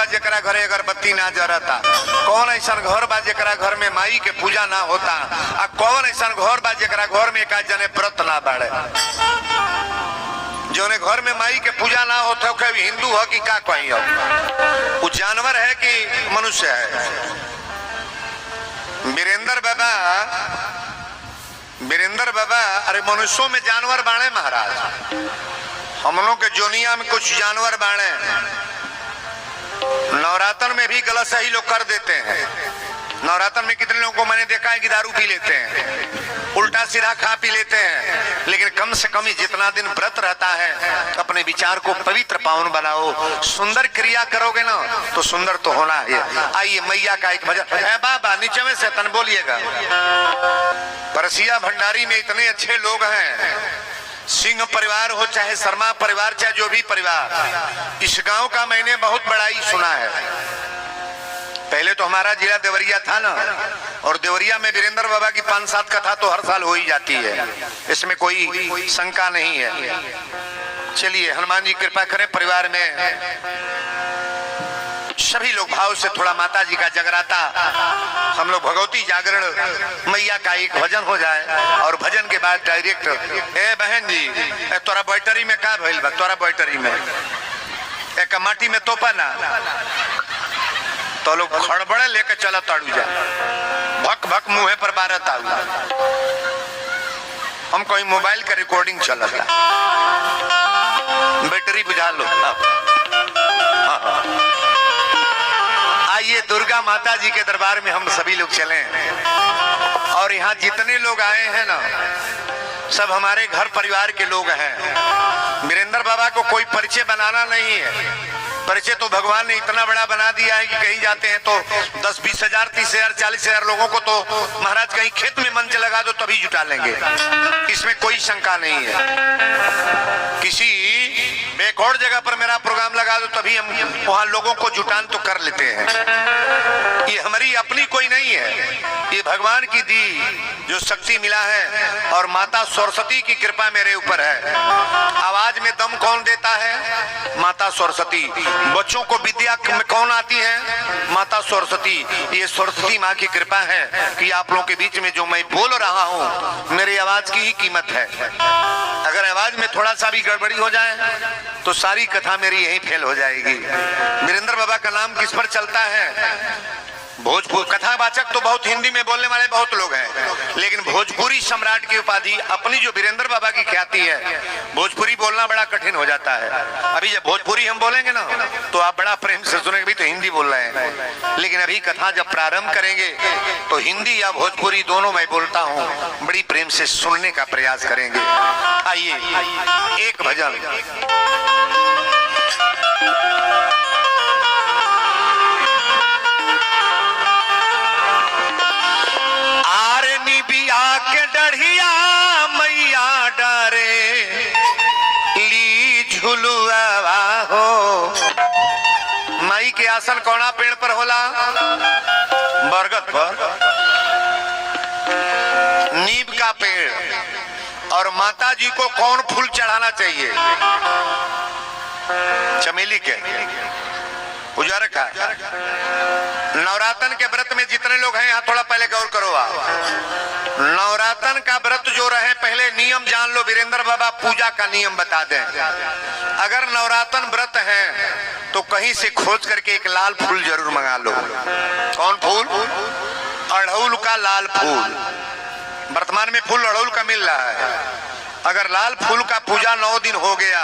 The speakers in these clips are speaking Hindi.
जरा घरे अगरबत्ती ना जरता, कौन ऐसा घर बा जरा घर में माई के पूजा ना होता, आ कौन ऐसा घर बा जरा घर में का जने व्रत ना बाड़े। जोने घर में माई के पूजा ना होता है हिंदू हो कि का कहीं हो, वो जानवर है कि मनुष्य है। वीरेंद्र बाबा अरे मनुष्यों में जानवर बाणे महाराज, हम लोग के जोनिया में कुछ जानवर बाणे। नवरात्र में भी गलत सही लोग कर देते हैं। नवरात्र में कितने लोगों को मैंने देखा है कि दारू पी लेते हैं, उल्टा सीधा खा पी लेते हैं, लेकिन कम से कम जितना दिन व्रत रहता है अपने विचार को पवित्र पावन बनाओ। सुंदर क्रिया करोगे ना तो सुंदर तो होना है। आइए मैया का एक भजन है। बाबा नीचे में से तन बोलिएगा। परसिया भंडारी में इतने अच्छे लोग हैं, सिंह परिवार हो चाहे शर्मा परिवार चाहे जो भी परिवार, इस गांव का मैंने बहुत बड़ाई सुना है। पहले तो हमारा जिला देवरिया था ना, और देवरिया में वीरेंद्र बाबा की 5-7 कथा तो हर साल हो ही जाती है, इसमें कोई शंका नहीं है। चलिए हनुमान जी कृपा करें, परिवार में सभी लोग भाव से थोड़ा माता जी का जगराता, हम लोग भगवती जागरण मैया का एक भजन हो जाए, और भजन के बाद डायरेक्ट ए बहन जी तोरा बैटरी में का भइल बा, तोरा बैटरी में एक माटी में तोपा ना, तो लोग खड़बड़े लेके चला ताड़ू जा, भक भक मुंह पर बारत आऊ। हम कोई मोबाइल का रिकॉर्डिंग चलता, बैटरी बुझा लो। आइए दुर्गा माता जी के दरबार में हम सभी लोग चलें, और यहाँ जितने लोग आए हैं ना सब हमारे घर परिवार के लोग हैं। वीरेंद्र बाबा को कोई परिचय बनाना नहीं है, परिचय तो भगवान ने इतना बड़ा बना दिया है कि कहीं जाते हैं तो 10-20 हजार 30 हजार 40 हजार लोगों को तो महाराज कहीं खेत में मंच लगा दो तभी जुटा लेंगे, इसमें कोई शंका नहीं है। किसी बेकौड़ जगह पर मेरा प्रोग्राम लगा दो तभी हम वहां लोगों को जुटान तो कर लेते हैं। ये हमारी अपनी कोई नहीं है, ये भगवान की दी जो शक्ति मिला है, और माता सरस्वती की कृपा मेरे ऊपर है। आवाज में दम कौन देता है? माता सरस्वती। बच्चों को विद्या में कौन आती है? माता सरस्वती। ये सरस्वती माँ की कृपा है कि आप लोगों के बीच में जो मैं बोल रहा हूँ मेरी आवाज की ही कीमत है। अगर आवाज में थोड़ा सा भी गड़बड़ी हो जाए तो सारी कथा मेरी यहीं फेल हो जाएगी। वीरेंद्र बाबा का नाम किस पर चलता है? भोजपुर कथावाचक तो बहुत हिंदी में बोलने वाले बहुत लोग हैं, लेकिन भोजपुरी सम्राट की उपाधि अपनी जो वीरेंद्र बाबा की ख्याति है, भोजपुरी बोलना बड़ा कठिन हो जाता है। अभी जब भोजपुरी हम बोलेंगे ना तो आप बड़ा प्रेम से सुनेंगे, भी तो हिंदी बोल रहे हैं, लेकिन अभी कथा जब प्रारंभ करेंगे तो हिंदी या भोजपुरी दोनों मैं बोलता हूँ, बड़ी प्रेम से सुनने का प्रयास करेंगे। आइए एक भजन के डढ़िया मैया डरे ली झुलुआ हो। माई के आसन कौना पेड़ पर होला? बरगद पर, नीम का पेड़। और माता जी को कौन फूल चढ़ाना चाहिए? चमेली के, उजर का। नवरात्र के व्रत में जितने लोग हैं यहाँ थोड़ा पहले गौर करो। नवरात्र का व्रत जो रहे पहले नियम जान लो। वीरेंद्र बाबा पूजा का नियम बता दें। अगर नवरात्र व्रत है तो कहीं से खोज करके एक लाल फूल जरूर मंगा लो। कौन फूल? अड़हुल का लाल फूल। वर्तमान में फूल अड़हुल का मिल रहा है। अगर लाल फूल का पूजा 9 दिन हो गया,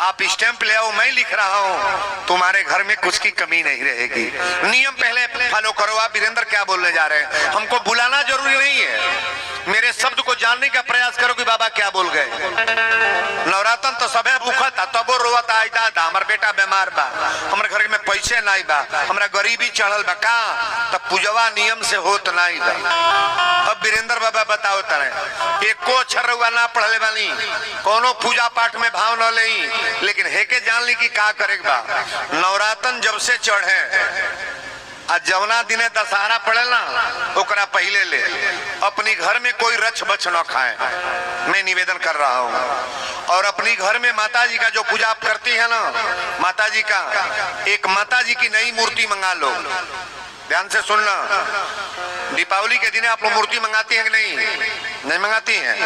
आप स्टैंप ले आओ, मैं लिख रहा हूं, तुम्हारे घर में कुछ की कमी नहीं रहेगी। नियम पहले फॉलो करो। आप वीरेंद्र क्या बोलने जा रहे हैं? हमको बुलाना जरूरी नहीं है, मेरे शब्द को जानने का प्रयास करो कि बाबा क्या बोल गए। नवरात्र तो सबे भूखा था, तबो रोवता आई दादा हमार बेटा बीमार बा, हमारे घर में पैसे नहीं बा, हमरा गरीबी चढ़ल बा। का तब पूजवा नियम से होत नहीं बा। अब वीरेंद्र बाबा बताओ तरह एको अक्षर रउआ ना पढ़ले वाली, कोनो पूजा पाठ में भाव न ले, लेकिन हेके जान ली कि का करे बा। नवरात्र जब से चढ़े आ जवना दिने दशहरा पड़े ना ओकरा पहले ले अपनी घर में कोई रच बच न खाए। मैं निवेदन कर रहा हूँ। और अपनी घर में माता जी का जो पूजा आप करती है ना, माता जी का एक माता जी की नई मूर्ति मंगा लो। ध्यान से सुनना, दीपावली के दिन आप लोग मूर्ति मंगाती हैं कि नहीं मंगाती हैं?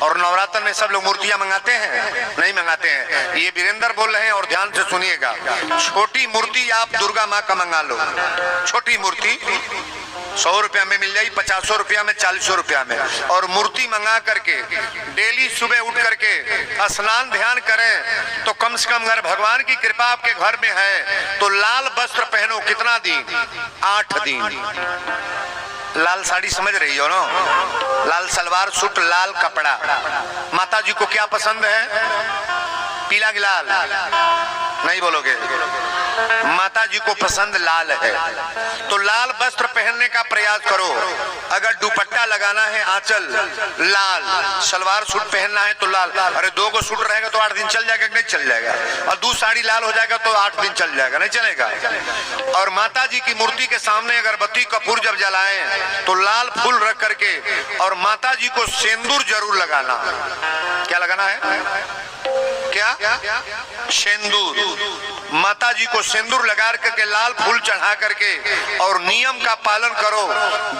और नवरात्र में सब लोग मूर्तियां मंगाते हैं? नहीं मंगाते हैं। ये वीरेंद्र बोल रहे हैं और ध्यान से सुनिएगा। छोटी मूर्ति आप दुर्गा माँ का मंगा लो। छोटी मूर्ति 100 रुपया में मिल जाएगी, 50 रुपया में, 40 रुपया में। और मूर्ति मंगा करके डेली सुबह उठ करके स्नान ध्यान करें तो कम से कम अगर भगवान की कृपा आपके घर में है तो लाल वस्त्र पहनो। कितना दिन? 8 दिन। लाल साड़ी समझ रही हो ना? लाल सलवार सूट, लाल कपड़ा। माता जी को क्या पसंद है? पीला कि लाल? नहीं बोलोगे? माता जी को पसंद लाल है तो लाल वस्त्र पहनने का प्रयास करो। अगर दुपट्टा लगाना है आंचल लाल, सलवार सूट पहनना है तो लाल। अरे 2 को सूट रहेगा तो 8 दिन चल जाएगा कि नहीं चल जाएगा? और 2 साड़ी लाल हो जाएगा तो 8 दिन चल जाएगा, नहीं चलेगा? और माता जी की मूर्ति के सामने अगरबत्ती कपूर जब जलाएं तो लाल फूल रख करके और माता जी को सिंदूर जरूर लगाना। क्या लगाना है? क्या? सिंदूर। माता जी को सिंदूर लगा करके लाल फूल चढ़ा करके और नियम का पालन करो।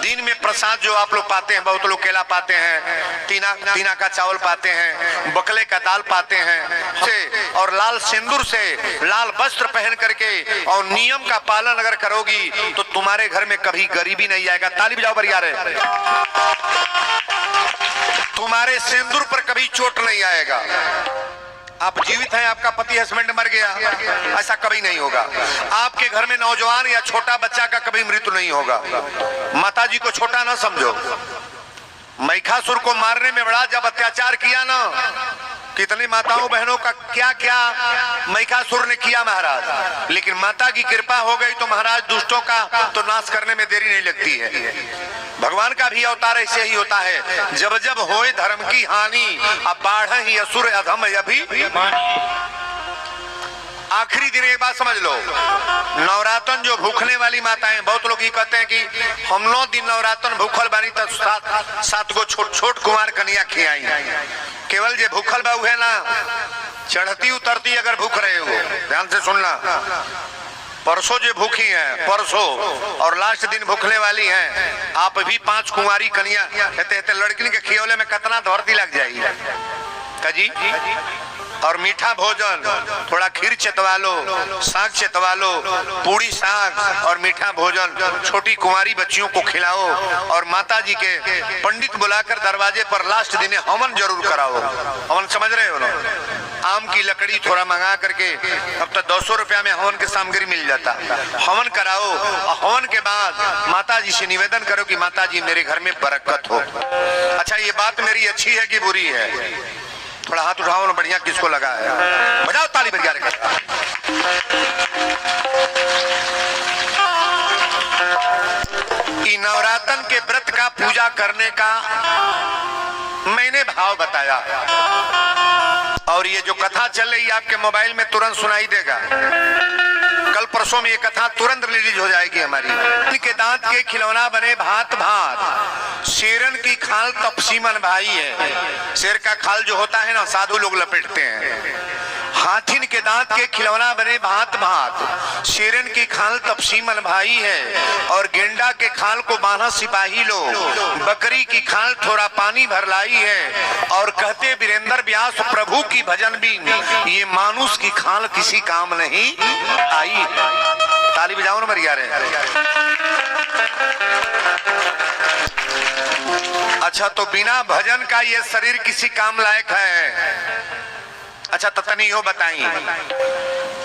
दिन में प्रसाद जो आप लोग पाते हैं, बहुत लोग केला पाते हैं, तीना का चावल पाते हैं, बकले का दाल पाते हैं से, और लाल सिंदूर से लाल वस्त्र पहन करके और नियम का पालन अगर करोगी तो तुम्हारे घर में कभी गरीबी नहीं आएगा। ताली बजाओ बढ़िया रे। तुम्हारे सिंदूर पर कभी चोट नहीं आएगा। आप जीवित हैं, आपका पति हस्बैंड मर गया, ऐसा कभी नहीं होगा। आपके घर में नौजवान या छोटा बच्चा का कभी मृत्यु नहीं होगा। माता जी को छोटा ना समझो। महिषासुर को मारने में बड़ा जब अत्याचार किया ना, कितनी माताओं बहनों का क्या क्या महिषासुर ने किया महाराज। लेकिन माता की कृपा हो गई तो महाराज दुष्टों का तो नाश करने में देरी नहीं लगती है। भगवान का भी अवतार ऐसे ही होता है। जब जब होए धर्म की हानि अब बाढ़ ही असुर अधम अभी। आखिरी दिन एक बात समझ लो, नवरात्रन जो भूखने वाली माताएं, बहुत लोग ये कहते हैं कि हम 9 दिन नवरात्रन भूखल बानी तब 7 गो छोट छोट कुमार कन्या खियाई। केवल जे भूखल बाबू है ना, चढ़ती उतरती अगर भूख रहे हो, ध्यान से सुनना। परसों जो भूखी हैं परसों और लास्ट दिन भूखने वाली हैं, आप भी 5 कुंवारी कन्या कहते लड़की के खियोले में कितना धरती लग जाएगी जी। और मीठा भोजन, थोड़ा खीर चतवा लो, साग चतवा लो, पूरी साग और मीठा भोजन छोटी कुंवारी बच्चियों को खिलाओ। और माता जी के पंडित बुलाकर दरवाजे पर लास्ट दिन हवन जरूर कराओ। हवन समझ रहे हो ना? आम की लकड़ी थोड़ा मंगा करके, अब तो 200 रुपया में हवन की सामग्री मिल जाता। हवन कराओ और हवन के बाद माता जी से निवेदन करो कि माता जी मेरे घर में बरकत हो। अच्छा, ये बात मेरी अच्छी है कि बुरी है? थोड़ा हाथ उठाओ ना, बढ़िया किसको लगा है? बजाओ ताली बजा रहे। नवरात्रन के व्रत का पूजा करने का मैंने भाव बताया और ये जो कथा चल रही है आपके मोबाइल में तुरंत सुनाई देगा। कल परसों में ये कथा तुरंत रिलीज हो जाएगी हमारी। के दांत के खिलौना बने भात भात, शेरन की खाल तपसीमन भाई है। शेर का खाल जो होता है ना, साधु लोग लपेटते हैं। हाथिन के दांत के खिलौना बने भात भात, शेरन की खाल तपसीमन भाई है। और गेंडा के खाल को बांधा सिपाही लो, बकरी की खाल थोड़ा पानी भर लाई है। और कहते वीरेंद्र व्यास प्रभु की भजन भी, ये मानुष की खाल किसी काम नहीं आई। ताली बजाओ ना मरिया रे। अच्छा, तो बिना भजन का ये शरीर किसी काम लायक है? अच्छा ततनी हो बताई।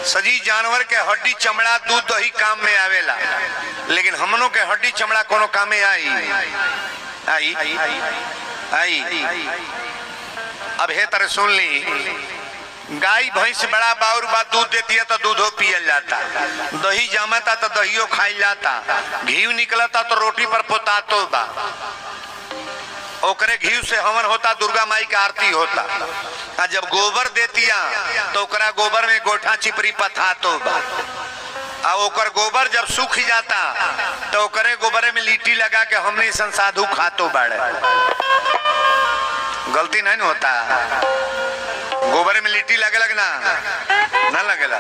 सजी जानवर के हड्डी चमड़ा दूध दही काम में आवेला, लेकिन हमनों के हड्डी चमड़ा कोनो काम में आई? आई आई आई। अब हे तरह सुन ली, गाय भैंस बड़ा बाउर बात दूध देती है तो दूधो पियल जाता, दही जमता तो दहियो खाई जाता, घी निकलता तो रोटी पर पोतातो बा, ओकरे घी से हवन होता, दुर्गा माई का आरती होता। आ जब गोबर देतिया तो ओकरा गोबर में गोठा चिपरी पथा तो बा। आ ओकर गोबर जब सूख जाता तो ओकरे गोबरे में लिट्टी लगा के हमने संसाधु खातो बाड़े। गलती नहीं होता, गोबर में लिट्टी लगे लगना ना लगेला।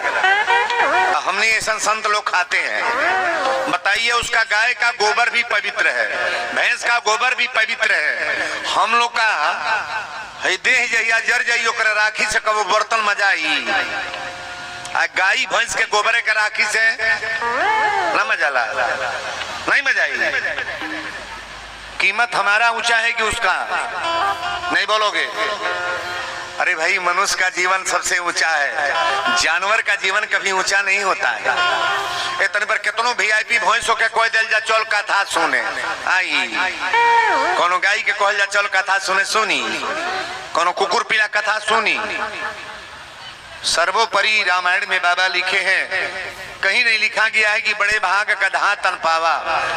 हमने ऐसा संत लोग खाते हैं। बताइए, उसका गाय का गोबर भी पवित्र है, भैंस का गोबर भी पवित्र है। हम लोग का देह जहिया जर जाइयो कर राखी से कबो बर्तन मजाई, गाय भैंस के गोबर के राखी से ना मजा ला, नहीं मजा आई। कीमत हमारा ऊंचा है कि उसका? नहीं बोलोगे? अरे भाई, मनुष्य का जीवन सबसे ऊंचा है, जानवर का जीवन कभी ऊंचा नहीं होता है। इतने पर कितनों VIP भैंस होके कोई दिल जा चल कथा सुने आई, कोनो गाय के कहल जा चल कथा सुने सुनी, कोनो कुकुर पीला कथा सुनी। सर्वोपरि रामायण में बाबा लिखे हैं, कहीं नहीं लिखा गया है कि बड़े भाग गधा तन पावा,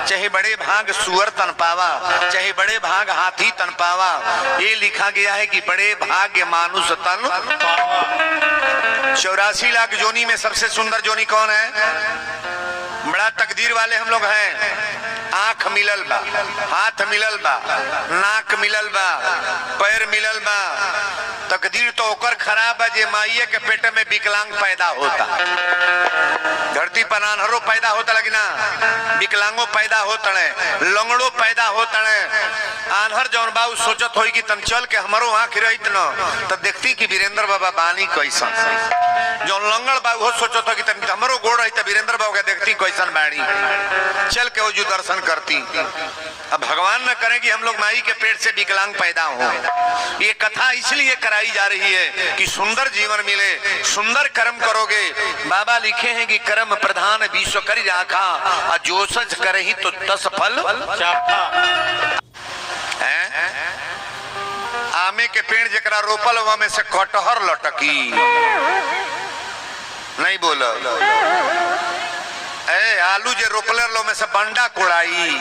चाहे बड़े भाग सुअर तन पावा, चाहे बड़े भाग हाथी तन पावा। ये लिखा गया है कि बड़े भाग्य मानुष तन पावा। 84 लाख जोनी में सबसे सुंदर जोनी कौन है? बड़ा तकदीर वाले हम लोग हैं। आंख मिलल बा, हाथ मिलल बा, नाक मिलल बा, पैर मिलल बा। तकदीर तो ओकर खराब है जे माइये के पेट में विकलांग पैदा होता। धरती पर अनहरो पैदा होता, लेकिन विकलांगो पैदा होता है, लंगड़ो पैदा होता है। आनहर जौन बाबू सोचत होई कि तन चल के हमारो आंख रहित न तो देखती कि वीरेंद्र बाबा बानी कैसन। जौन लंगड़ बाबू हो सोचत हो कि तन हमारो गोड़ रही वीरेंद्र बाबू के देखती कैसन बाणी, चल के वो जो दर्शन करती। अब भगवान न करे कि हम लोग माई के पेट से विकलांग पैदा हो। ये कथा इसलिए कराई जा रही है कि सुंदर जीवन मिले, सुंदर कर्म करोगे। बाबा लिखे हैं कि कर्म प्रधान विश्व करी राखा, और जो सच करे ही तो 10 फल आमे के पेड़ जकरा रोपल हुआ में से कटहर लटकी नहीं बोल। आलू जे रोपले लो में से बंडा कुड़ाई।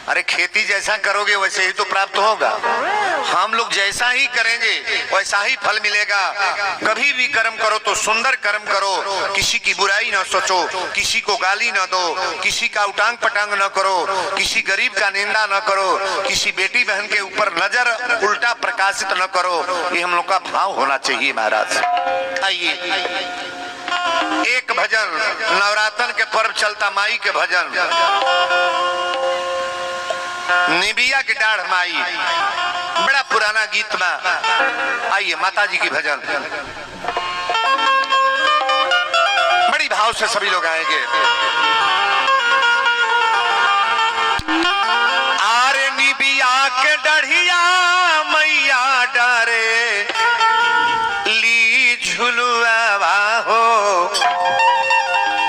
अरे खेती जैसा करोगे वैसे ही तो प्राप्त होगा। हम लोग जैसा ही करेंगे वैसा ही फल मिलेगा। कभी भी कर्म करो तो सुंदर कर्म करो, किसी की बुराई न सोचो, किसी को गाली न दो, किसी का उटांग पटांग न करो, किसी गरीब का निंदा न करो, किसी बेटी बहन के ऊपर नजर उल्टा प्रकाशित न करो। ये हम लोग का भाव होना चाहिए महाराज। आइए एक भजन, नवरात्र के पर्व चलता, माई के भजन। निबिया की डाढ़ माई, बड़ा पुराना गीत में। आइए माता जी की भजन बड़ी भाव से सभी लोग आएंगे। आरे निबिया के डढ़िया मैया डारे ली झुलुआ हो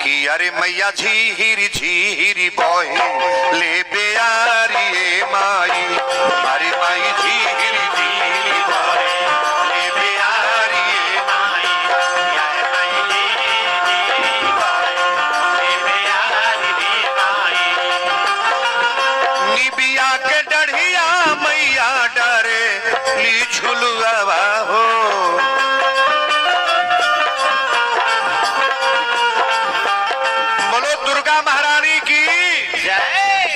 कि अरे मैया झीरी झीरी बोहे ले बेयारी माई, अरे माई झीरी झीरी बोहे ले बेयारी माई, अरे माई झीरी झीरी बोहे ले बेयारी माई। निबिया के डढ़िया मैया डरे ली झुलुआ हो, महारानी की जय।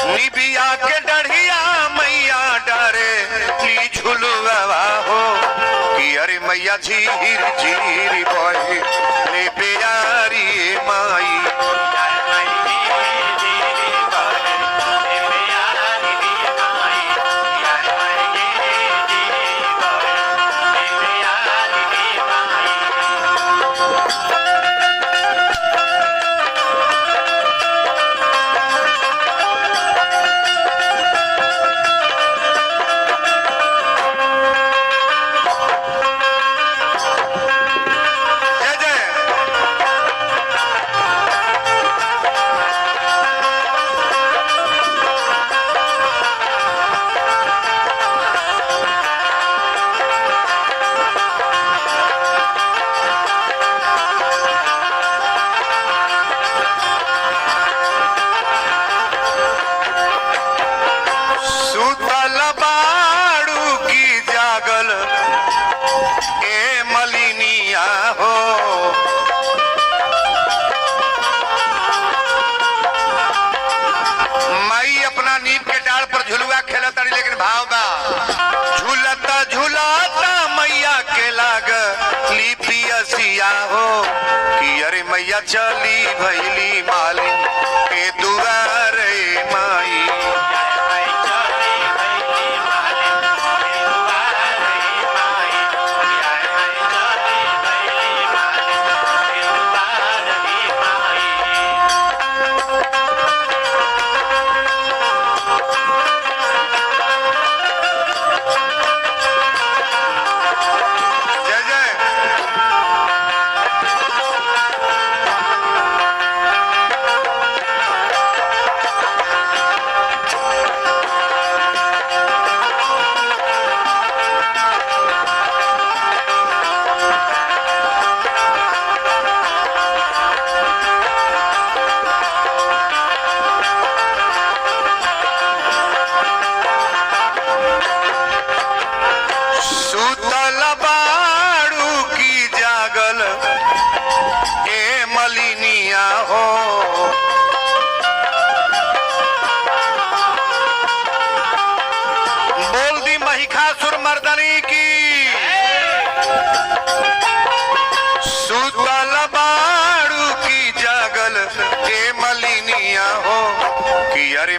निबिया के डढ़िया मैया डरे ली झुलुआ हो कि अरे मैया झीर झीर बोहे ले प्यारी माई। सिया हो कि अरे मैया चली भैली मालिन के दुआरे माई। सुतल बाड़ू की जागल ए मलिनिया हो बोल दी महिषासुर मर्दनी की। सुतल बाड़ू की जागल ए मलिनिया हो कि अरे